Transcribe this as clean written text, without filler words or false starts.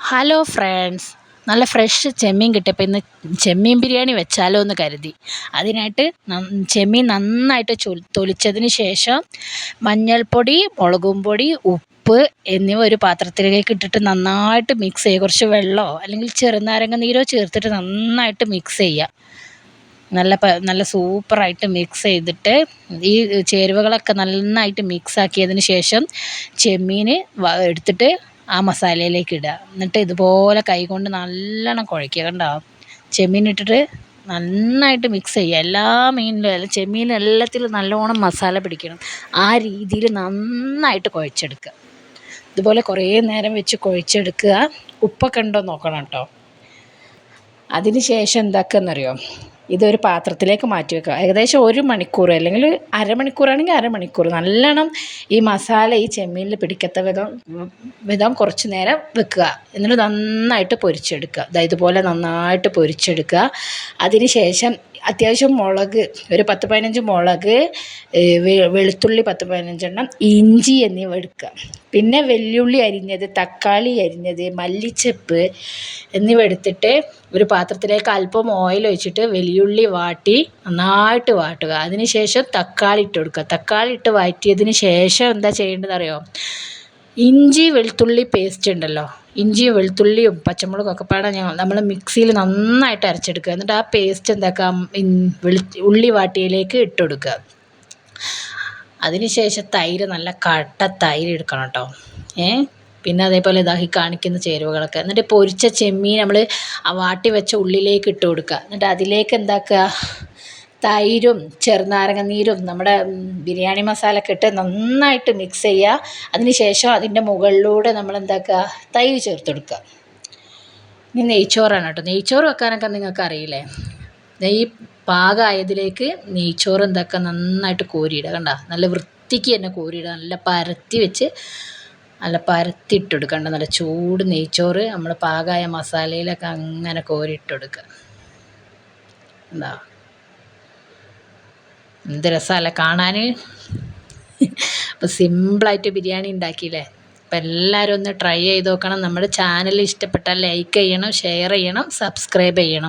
Hello friends, നല്ല fresh ചെമ്മീൻ കിട്ടിയപ്പോൾ ഇന്ന് ചെമ്മീൻ ബിരിയാണി വെച്ചാലോ എന്ന് കരുതി. അതിനായിട്ട് ചെമ്മീൻ നന്നായിട്ട് തൊലിച്ചതിന് ശേഷം മഞ്ഞൾപ്പൊടി, മുളകും പൊടി, ഉപ്പ് എന്നിവ ഒരു പാത്രത്തിലേക്ക് ഇട്ടിട്ട് നന്നായിട്ട് മിക്സ് ചെയ്യുക. കുറച്ച് വെള്ളമോ അല്ലെങ്കിൽ ചെറുനാരങ്ങ നീരോ ചേർത്തിട്ട് നന്നായിട്ട് മിക്സ് ചെയ്യുക. നല്ല സൂപ്പറായിട്ട് മിക്സ് ചെയ്തിട്ട് ഈ ചേരുവകളൊക്കെ നന്നായിട്ട് മിക്സ് ആക്കിയതിന് ശേഷം ചെമ്മീൻ എടുത്തിട്ട് ആ മസാലയിലേക്ക് ഇടുക. എന്നിട്ട് ഇതുപോലെ കൈകൊണ്ട് നല്ലോണം കുഴയ്ക്കുക. കണ്ടോ, ചെമ്മീൻ ഇട്ടിട്ട് നന്നായിട്ട് മിക്സ് ചെയ്യുക. എല്ലാ മീനിലും ചെമ്മീനും എല്ലാത്തിലും നല്ലോണം മസാല പിടിക്കണം. ആ രീതിയിൽ നന്നായിട്ട് കുഴച്ചെടുക്കുക. ഇതുപോലെ കുറേ നേരം വെച്ച് കുഴച്ചെടുക്കുക. ഉപ്പൊക്കെ ഉണ്ടോ നോക്കണം കേട്ടോ. അതിന് ശേഷം എന്താക്കുകയെന്നറിയോ, ഇതൊരു പാത്രത്തിലേക്ക് മാറ്റി വെക്കുക. ഏകദേശം 1 മണിക്കൂർ അല്ലെങ്കിൽ അരമണിക്കൂറാണെങ്കിൽ അരമണിക്കൂർ നല്ലോണം ഈ മസാല ഈ ചെമ്മീനിൽ പിടിക്കത്ത വിധം കുറച്ച് നേരം വെക്കുക. എന്നിട്ട് നന്നായിട്ട് പൊരിച്ചെടുക്കുക. ഇതുപോലെ നന്നായിട്ട് പൊരിച്ചെടുക്കുക. അതിന് ശേഷം അത്യാവശ്യം മുളക്, ഒരു 10-15 മുളക്, വെളുത്തുള്ളി 10-15 എണ്ണം, ഇഞ്ചി എന്നിവ എടുക്കുക. പിന്നെ വെല്ലുള്ളി അരിഞ്ഞത്, തക്കാളി അരിഞ്ഞത്, മല്ലിച്ചപ്പ് എന്നിവ എടുത്തിട്ട് ഒരു പാത്രത്തിലേക്ക് അല്പം ഓയിൽ ഒഴിച്ചിട്ട് വെല്ലുള്ളി വാട്ടി നന്നായിട്ട് വാട്ടുക. അതിന് ശേഷം തക്കാളി ഇട്ട് കൊടുക്കുക. തക്കാളി ഇട്ട് വാറ്റിയതിന് ശേഷം എന്താ ചെയ്യേണ്ടത് അറിയോ, ഇഞ്ചി വെളുത്തുള്ളി പേസ്റ്റ് ഉണ്ടല്ലോ, ഇഞ്ചിയും വെളുത്തുള്ളിയും പച്ചമുളകും ഒക്കെ പാടെ നമ്മൾ മിക്സിയിൽ നന്നായിട്ട് അരച്ചെടുക്കുക. എന്നിട്ട് ആ പേസ്റ്റ് എന്താക്കാം, ഉള്ളി വാട്ടിയിലേക്ക് ഇട്ട് കൊടുക്കുക. അതിന് ശേഷം തൈര്, നല്ല കട്ട തൈര് എടുക്കണം കേട്ടോ. പിന്നെ അതേപോലെ ഇതാക്കി കാണിക്കുന്ന ചേരുവകളൊക്കെ. എന്നിട്ട് പൊരിച്ച ചെമ്മീൻ നമ്മൾ ആ വാട്ടി വെച്ച ഉള്ളിലേക്ക് ഇട്ട് കൊടുക്കുക. എന്നിട്ട് അതിലേക്ക് എന്താക്കുക, തൈരും ചെറുനാരങ്ങ നീരും നമ്മുടെ ബിരിയാണി മസാല ഒക്കെ ഇട്ട് നന്നായിട്ട് മിക്സ് ചെയ്യുക. അതിന് ശേഷം അതിൻ്റെ മുകളിലൂടെ നമ്മൾ എന്താക്കുക, തൈര് ചേർത്ത് കൊടുക്കുക. ഇനി നെയ്ച്ചോറാണ് കേട്ടോ. നെയ്ച്ചോറ് വെക്കാനൊക്കെ നിങ്ങൾക്ക് അറിയില്ലേ. നെയ്യ് പാകമായതിലേക്ക് നെയ്ച്ചോറ് എന്താക്കുക, നന്നായിട്ട് കോരിയിടുക. കണ്ട, നല്ല വൃത്തിക്ക് തന്നെ കോരിയിടുക. നല്ല പരത്തി വെച്ച് നല്ല പരത്തിയിട്ട് കൊടുക്കണ്ട. നല്ല ചൂട് നെയ്ച്ചോറ് നമ്മൾ പാകമായ മസാലയിലൊക്കെ അങ്ങനെ കോരിയിട്ട് കൊടുക്കുക. എന്താ, എന്ത് രസമല്ലേ കാണാൻ. അപ്പോൾ സിമ്പിളായിട്ട് ബിരിയാണി ഉണ്ടാക്കിയില്ലേ. അപ്പോൾ എല്ലാവരും ഒന്ന് ട്രൈ ചെയ്ത് നോക്കണം. നമ്മുടെ ചാനൽ ഇഷ്ടപ്പെട്ടാൽ ലൈക്ക് ചെയ്യണം, ഷെയർ ചെയ്യണം, സബ്സ്ക്രൈബ് ചെയ്യണം.